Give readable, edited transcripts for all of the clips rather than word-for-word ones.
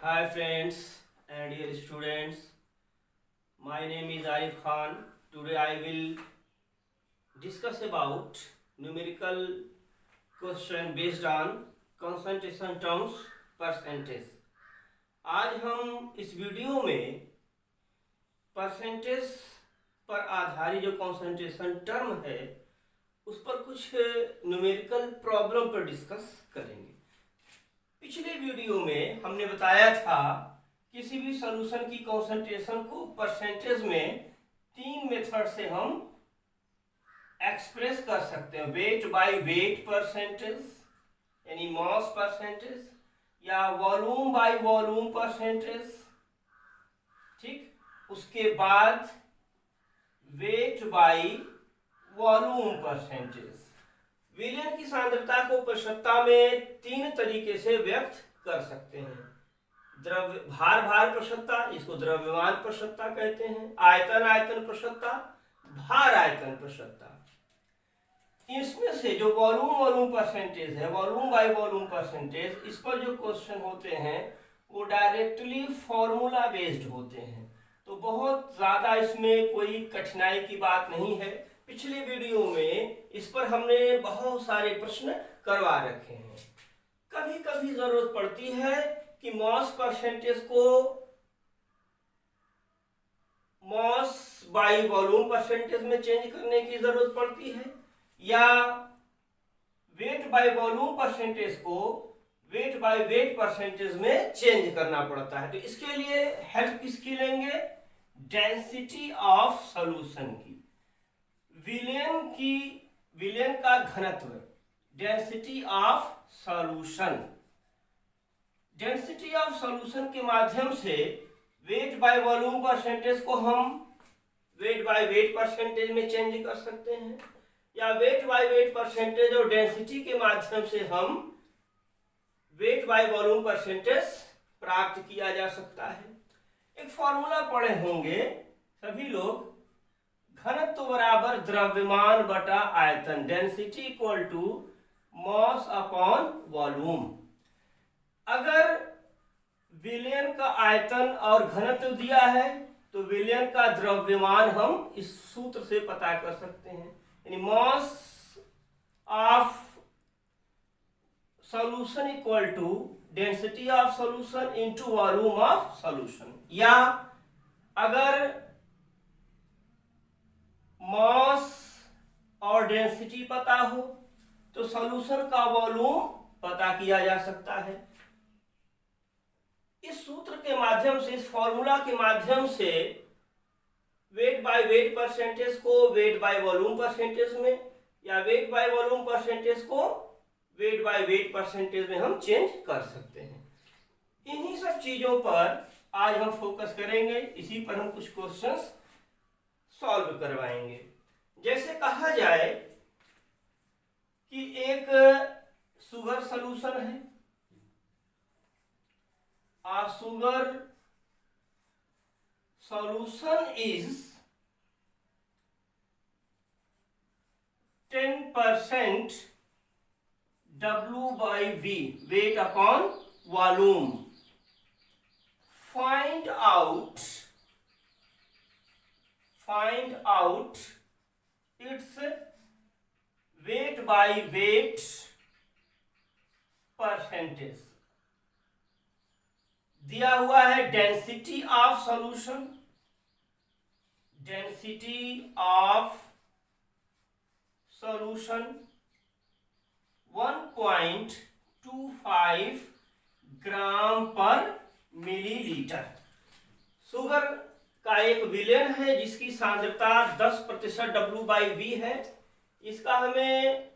Hi friends and dear students, my name is Arif Khan. Today I will discuss about numerical question based on concentration terms percentage. आज हम इस video में percentage पर आधारित जो concentration term है उस पर कुछ न्यूमेरिकल प्रॉब्लम पर डिस्कस करेंगे। पिछले वीडियो में हमने बताया था किसी भी सॉल्यूशन की कंसंट्रेशन को परसेंटेज में तीन मेथड से हम एक्सप्रेस कर सकते हैं। वेट बाय वेट परसेंटेज यानी मास परसेंटेज, या वॉल्यूम बाय वॉल्यूम परसेंटेज। ठीक, उसके बाद वेट बाय वॉल्यूम परसेंटेज। विलयन की सांद्रता को प्रतिशतता में तीन तरीके से व्यक्त कर सकते हैं। द्रव भार प्रतिशतता, इसको द्रव्यमान प्रतिशतता कहते हैं। आयतन प्रतिशतता, भार आयतन प्रतिशतता। इसमें से जो वॉल्यूम परसेंटेज है, वॉल्यूम बाय वॉल्यूम परसेंटेज, इस पर जो क्वेश्चन होते हैं वो डायरेक्टली फॉर्मूला बेस्ड होते हैं, तो बहुत ज्यादा इसमें कोई कठिनाई की बात नहीं है। पिछले वीडियो में इस पर हमने बहुत सारे प्रश्न करवा रखे हैं। कभी कभी जरूरत पड़ती है कि मास परसेंटेज को मास बाय वॉल्यूम परसेंटेज में चेंज करने की जरूरत पड़ती है, या वेट बाय वॉल्यूम परसेंटेज को वेट बाय वेट परसेंटेज में चेंज करना पड़ता है। तो इसके लिए हेल्प किसकी लेंगे? डेंसिटी ऑफ सॉल्यूशन की। विलयन का घनत्व, density of solution. Density of solution के माध्यम से वेट बाय वॉल्यूम परसेंटेज को हम वेट बाय वेट परसेंटेज में चेंज कर सकते हैं, या वेट बाय वेट परसेंटेज और डेंसिटी के माध्यम से हम वेट बाय वॉल्यूम परसेंटेज प्राप्त किया जा सकता है। एक फॉर्मूला पढ़े होंगे सभी लोग, घनत्व बराबर द्रव्यमान बटा आयतन, density equal to mass upon volume. अगर विलयन का आयतन और घनत्व दिया है तो विलयन का द्रव्यमान हम इस सूत्र से पता कर सकते हैं, यानी mass of solution equal to density of solution into volume of solution. या अगर मास और डेंसिटी पता हो तो सॉल्यूशन का वॉल्यूम पता किया जा सकता है। इस सूत्र के माध्यम से, इस फॉर्मूला के माध्यम से वेट बाय वेट परसेंटेज को वेट बाय वॉल्यूम परसेंटेज में, या वेट बाय वॉल्यूम परसेंटेज को वेट बाय वेट परसेंटेज में हम चेंज कर सकते हैं। इन्हीं सब चीजों पर आज हम फोकस करेंगे, इसी पर हम कुछ क्वेश्चंस सॉल्व करवाएंगे। जैसे कहा जाए कि एक शुगर सॉल्यूशन है, a sugar solution is 10% W by V, weight upon volume. Find out its weight by weight percentage. दिया हुआ है density of solution, density of solution 1.25 ग्राम पर मिलीलीटर। शुगर का एक विलयन है जिसकी सांद्रता 10% W/V है। इसका हमें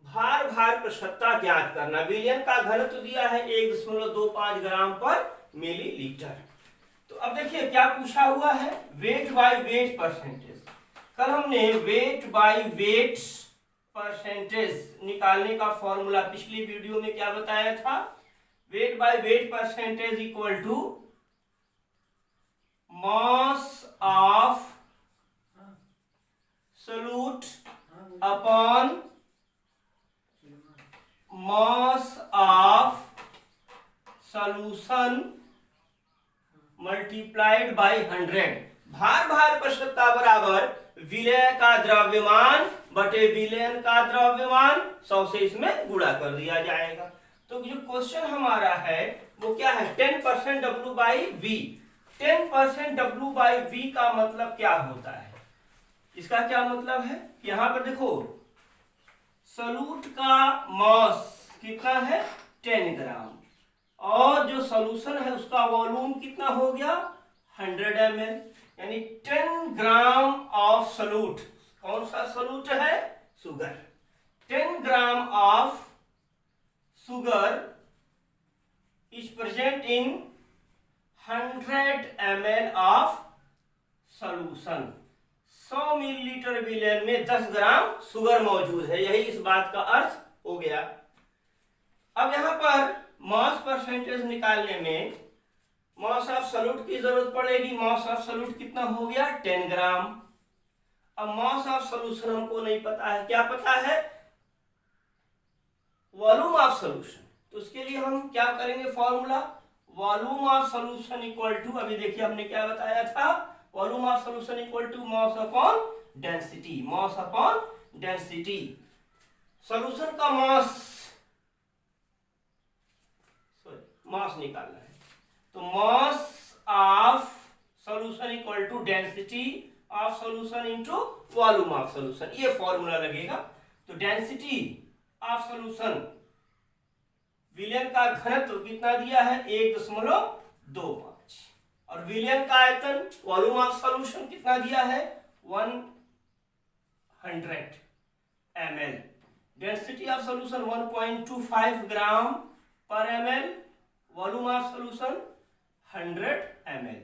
भार प्रतिशतता ज्ञात करना। विलयन का घनत्व दिया है 1.25 ग्राम पर मिलीलीटर। तो अब देखिए क्या पूछा हुआ है, वेट बाय वेट परसेंटेज। कल हमने वेट बाय वेट परसेंटेज निकालने का फॉर्मूला पिछली वीडियो में क्या बताया था? Weight by weight percentage equal to mass of solute upon mass of solution multiplied by 100। भार भार प्रशस्तता बराबर विलय का द्रव्यमान बटे विलयन का द्रव्यमान 100 से इसमें गुणा कर दिया जाएगा। तो जो क्वेश्चन हमारा है वो क्या है, 10% W by V. 10% W by V का मतलब क्या होता है, इसका क्या मतलब है, यहां पर देखो सॉल्यूट का मास कितना है 10 ग्राम, और जो सॉल्यूशन है उसका वॉल्यूम कितना हो गया 100 ml, यानी 10 ग्राम ऑफ सॉल्यूट। कौन सा सॉल्यूट है, sugar. 10 gram of sugar is present in 100 ml of solution। 100 millilitre विलयन में 10 ग्राम शुगर मौजूद है, यही इस बात का अर्थ हो गया। अब यहां पर मास परसेंटेज निकालने में मास ऑफ सॉल्यूट की जरूरत पड़ेगी। मास ऑफ सॉल्यूट कितना हो गया 10 ग्राम। अब मास ऑफ सॉल्यूशन हमको नहीं पता है, क्या पता है, वॉल्यूम ऑफ सॉल्यूशन। तो उसके लिए हम क्या करेंगे, formula volume of solution equal to, अभी देखिए हमने क्या बताया था, volume of solution equal to mass upon density. Mass upon density, solution का मास निकालना है, तो mass of solution equal to density of solution into volume of solution, ये फॉर्मूला लगेगा। तो डेंसिटी ऑफ सॉल्यूशन, विलयन का घनत्व कितना दिया है 1.25, और विलयन का आयतन वॉल्यूम ऑफ सॉल्यूशन कितना दिया है 100 ml। डेंसिटी ऑफ सॉल्यूशन 1.25 ग्राम पर ml, volume of solution 100 ml,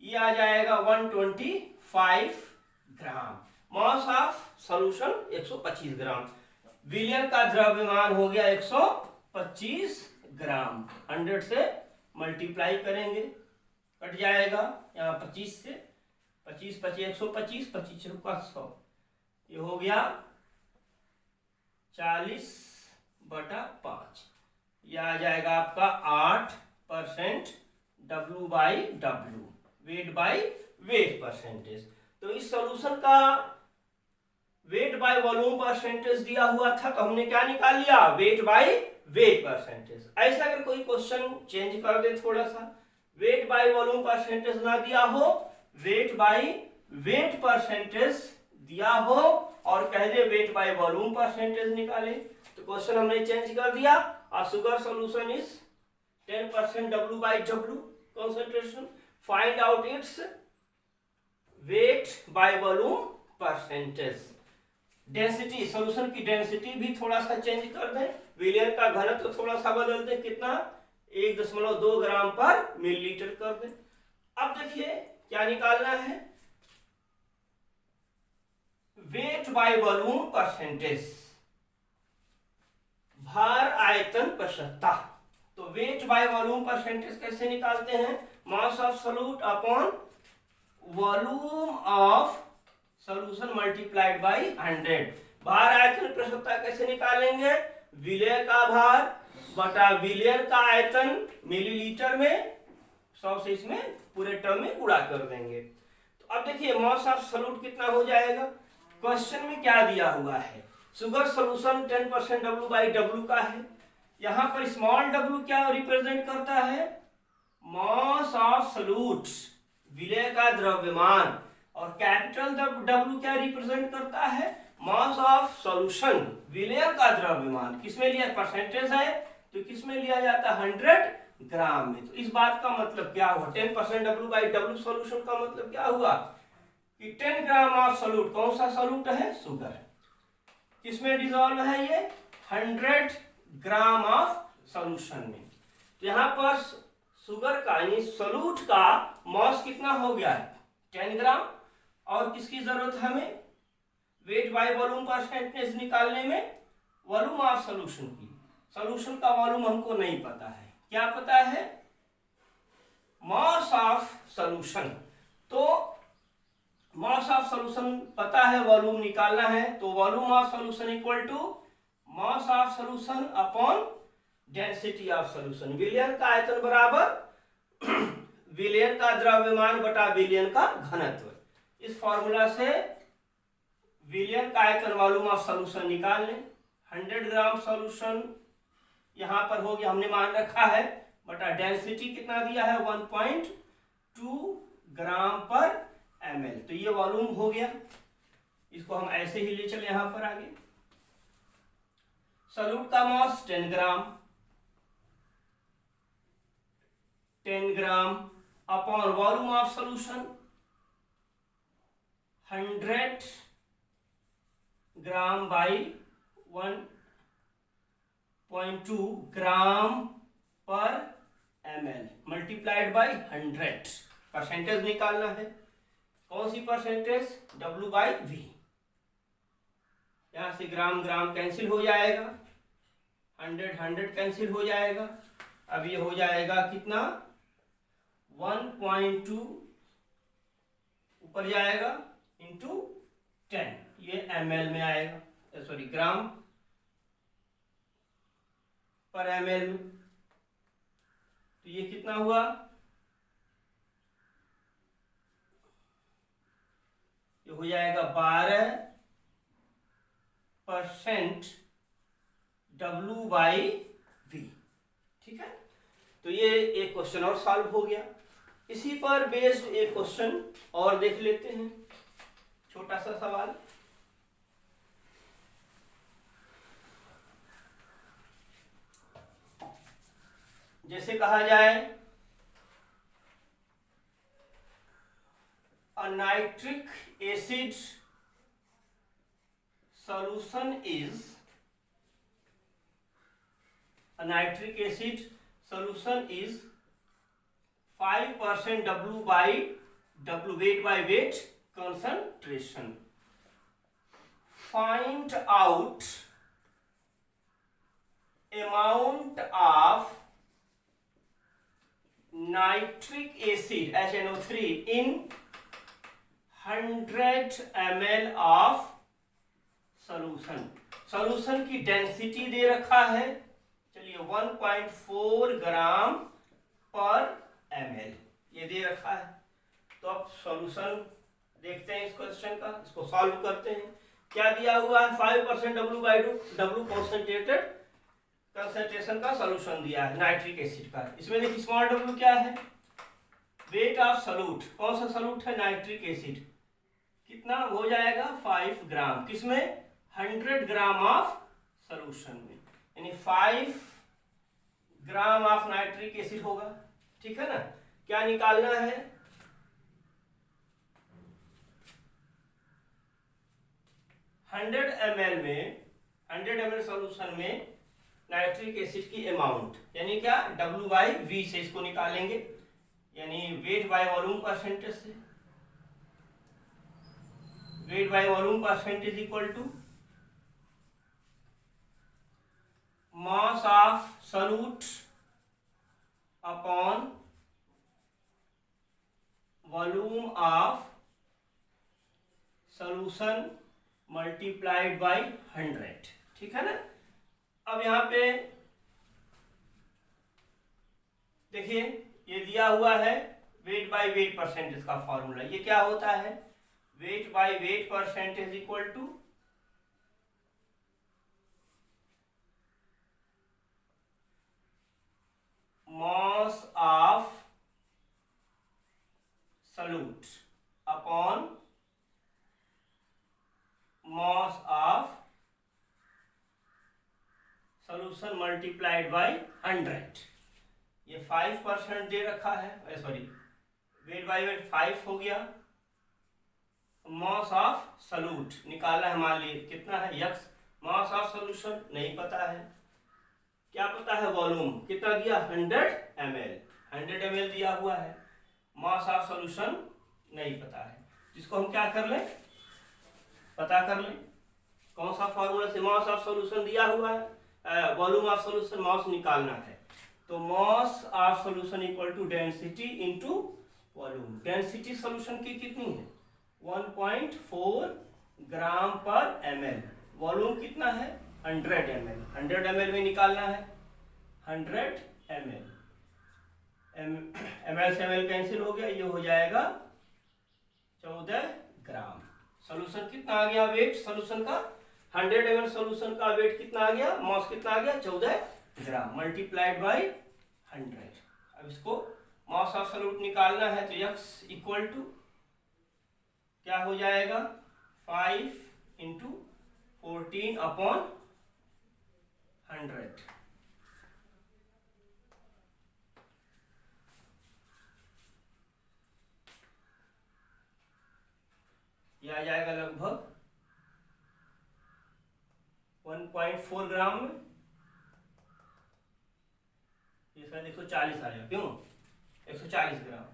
ये आ जाएगा 125 ग्राम। मास ऑफ सॉल्यूशन 125 ग्राम, विलयन का द्रव्यमान हो गया 125 ग्राम। 100 से मल्टीप्लाई करेंगे, कट जाएगा यहाँ 25 से, 25 25 125, 25 का 100, ये हो गया 40/5, यह आ जाएगा आपका 8% W by W, weight by wait percentage. तो इस सॉल्यूशन का वेट बाय वॉल्यूम परसेंटेज दिया हुआ था, तो हमने क्या निकाल लिया, वेट बाय वेट परसेंटेज। ऐसा अगर कोई क्वेश्चन चेंज कर दे थोड़ा सा, वेट बाय वॉल्यूम परसेंटेज ना दिया हो, वेट बाय वेट परसेंटेज दिया हो और कह दे वेट बाय वॉल्यूम परसेंटेज निकाले, तो क्वेश्चन हमने चेंज कर दिया। और sugar solution is 10% W by W concentration, find out its weight by volume percentage। Density, solution की डेंसिटी भी थोड़ा सा चेंज कर दें, विलयन का घनत्व तो थोड़ा सा बदल दें, कितना 1.2 ग्राम पर मिलीलीटर कर दें। अब देखिए क्या निकालना है, वेट बाय वॉल्यूम परसेंटेज, भार आयतन प्रशस्तता। तो वेट बाय वॉल्यूम परसेंटेज कैसे निकालते हैं, मास of solute upon volume of solution multiplied by 100। भार आयतन प्रशस्तता कैसे निकालेंगे, विलय का भार बटा विलयन का आयतन मिलीलीटर में, 100 से इसमें पूरे टर्म में गुणा कर देंगे। तो अब देखिए मास ऑफ सॉल्यूट कितना हो जाएगा, क्वेश्चन में क्या दिया हुआ है, sugar solution 10% W by W का है। यहां पर स्मॉल w क्या रिप्रेजेंट करता है, मास ऑफ सॉल्यूट, विलय का द्रव्यमान, और कैपिटल W क्या रिप्रेजेंट करता है, मास ऑफ सॉल्यूशन, विलय का द्रव्यमान। किसमें लिया, परसेंटेज है तो किसमें लिया जाता है 100 ग्राम में। तो इस बात का मतलब क्या हुआ, 10% W बाई W सॉल्यूशन का मतलब क्या हुआ कि 10 ग्राम ऑफ सॉल्यूट, कौन सा सॉल्यूट है, शुगर, किसमें डिजोल्व है ये 100 ग्राम ऑफ सॉल्यूशन में। तो यहां पर शुगर का यानी सॉल्यूट का मास कितना हो गया है 10 ग्राम, और किसकी जरूरत है हमें, वेट बाय वॉल्यूम परसेंटेज निकालने में वॉल्यूम ऑफ सॉल्यूशन की। सॉल्यूशन का वॉल्यूम हमको नहीं पता है, क्या पता है, मास ऑफ सॉल्यूशन। तो मास ऑफ सॉल्यूशन पता है, वॉल्यूम निकालना है, तो volume of solution equal to mass of solution upon density of solution. विलयन का आयतन बराबर विलयन का द्रव्यमान बटा विलयन का घनत्व। इस फॉर्मूला से विलयन का आयतन वॉल्यूम ऑफ सॉल्यूशन निकाल लें। 100 ग्राम सॉल्यूशन यहां पर हो गया, हमने मान रखा है, बटा डेंसिटी कितना दिया है 1.2 ग्राम पर ml। तो ये वॉल्यूम हो गया, इसको हम ऐसे ही ले चले यहां पर आगे। सॉल्यूट का मास 10 ग्राम, 10 ग्राम upon volume of solution 100 gram by 1.2 ग्राम पर ml मल्टीप्लाइड बाई 100। परसेंटेज निकालना है, कौन सी परसेंटेज, W बाई V। यहां से ग्राम ग्राम कैंसिल हो जाएगा, 100 कैंसिल हो जाएगा। अब ये हो जाएगा कितना 1.2 ऊपर जाएगा इंटू 10, ये ml में आएगा, सॉरी ग्राम पर ml में। तो ये कितना हुआ, ये हो जाएगा 12% W बाई V। ठीक है, तो ये एक क्वेश्चन और सॉल्व हो गया। इसी पर बेस्ड एक क्वेश्चन और देख लेते हैं, छोटा सा सवाल। जैसे कहा जाए a nitric acid solution is a nitric acid solution is 5% W by W weight by weight concentration. Find out amount of nitric acid HNO3 in 100 ml of solution। Solution की डेंसिटी दे रखा है, चलिए 1.4 ग्राम पर ml ये दे रखा है। तो अब सॉल्यूशन देखते हैं इस क्वेश्चन का, इसको सॉल्व करते हैं। क्या दिया हुआ है, 5% W बाई W कंसंट्रेशन का सॉल्यूशन दिया है नाइट्रिक एसिड का। इसमें देखिए स्मॉल w क्या है, वेट ऑफ सॉल्यूट, कौन सा सॉल्यूट है, नाइट्रिक एसिड, कितना हो जाएगा 5 ग्राम, किसमें 100 ग्राम ऑफ सॉल्यूशन में, यानी 5 ग्राम ऑफ नाइट्रिक एसिड होगा। ठीक है ना, क्या निकालना है, हंड्रेड एम एल सॉल्यूशन में नाइट्रिक एसिड की अमाउंट, यानी क्या W बाई V से इसको निकालेंगे, यानी वेट बाय वॉल्यूम परसेंटेज से। Weight by volume percentage equal to mass of solute upon volume of solution multiplied by 100। ठीक है ना। अब यहां पे देखिए ये दिया हुआ है वेट बाय वेट परसेंटेज का फॉर्मूला, ये क्या होता है, weight by weight percentage equal to mass of solute upon mass of solution multiplied by 100। ये 5% दे रखा है, सॉरी वेट बाय वेट 5 हो गया, मास ऑफ सॉल्यूट निकाला है, मान लीजिए कितना है x, मास ऑफ सॉल्यूशन नहीं पता है, क्या पता है वॉल्यूम कितना दिया 100 ml, 100 ml दिया हुआ है, मास ऑफ सॉल्यूशन नहीं पता है, जिसको हम क्या कर लें, पता कर लें, कौन सा फॉर्मूला से मास ऑफ सॉल्यूशन दिया हुआ है, वॉल्यूम ऑफ सॉल्यूशन मास निकालना है, तो mass of solution equal to density into volume. Density solution की कितनी है 1.4 ग्राम पर ml, वॉल्यूम कितना है 100 ml, 100 ml में निकालना है, 100 ml, ml से ml कैंसिल हो गया, ये हो जाएगा 14 ग्राम। सोल्यूशन कितना आ गया, वेट सोल्यूशन का 100 ml सोल्यूशन का वेट कितना आ गया, मास कितना आ गया 14 ग्राम मल्टीप्लाइड बाई 100। अब इसको मास ऑफ सॉल्यूट निकालना है तो x इक्वल टू क्या हो जाएगा 5 इंटू 14 अपॉन 100। यह आ जाएगा लगभग 1.4 ग्राम में, ये शायद 140 आएगा, क्यों 140 ग्राम।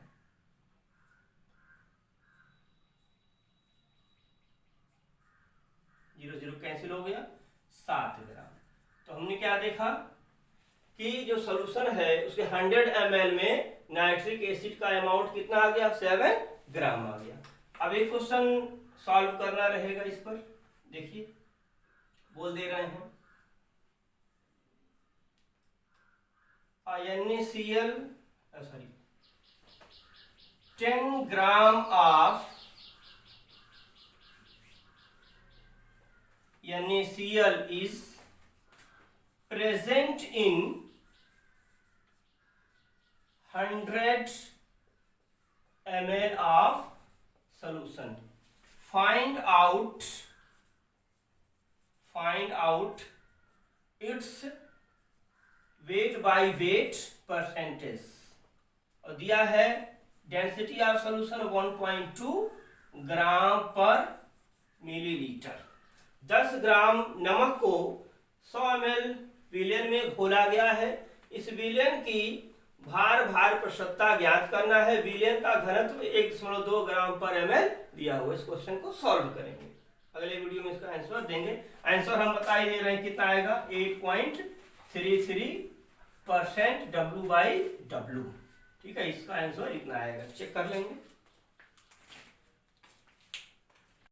जीरो जीरो कैंसिल हो गया, 7 ग्राम। तो हमने क्या देखा कि जो सोल्यूशन है उसके 100 ml में नाइट्रिक एसिड का अमाउंट कितना आ गया 7 ग्राम आ गया। अब एक क्वेश्चन सॉल्व करना रहेगा इस पर, देखिए बोल दे रहे हैं NaCl 10 gram of NaCl is present in 100 ml of solution. Find out its weight by weight percentage। और दिया है डेंसिटी ऑफ सॉल्यूशन 1.2 ग्राम पर मिलीलीटर। 10 ग्राम नमक को 100 ml विलेन में घोला गया है। इस विलेन की भार प्रतिशतता ज्ञात करना है। विलेन का घनत्व 1.2 ग्राम पर ml दिया हुआ। इस क्वेश्चन को सॉल्व करेंगे, अगले वीडियो में इसका आंसर देंगे। आंसर हम बता ही दे रहे हैं कितना आएगा 8.33% W/W। ठीक है, इसका आंसर इतना आएगा, चेक कर लेंगे।